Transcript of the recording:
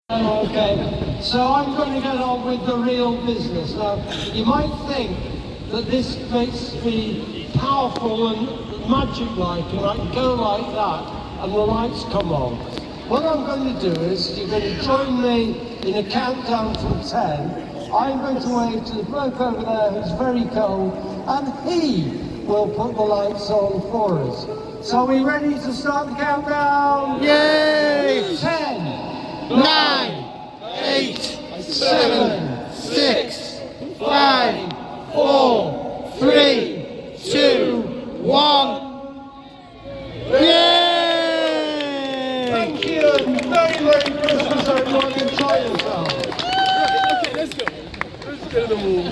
Okay, so I'm going to get on with the real business. Now, you might think that this makes me powerful and magic-like, and I can go like that, and the lights come on. What I'm going to do is, you're going to join me in a countdown from 10. I'm going to wave to the bloke over there who's very cold, and he will put the lights on for us. So are we ready to start the countdown? Yay! 10. 9, 8, 7, 6, 5, 4, 3, 2, 1. Yay! Thank you, and very Merry Christmas, everyone. Enjoy yourself. Okay, let's go. Let's go to the wall.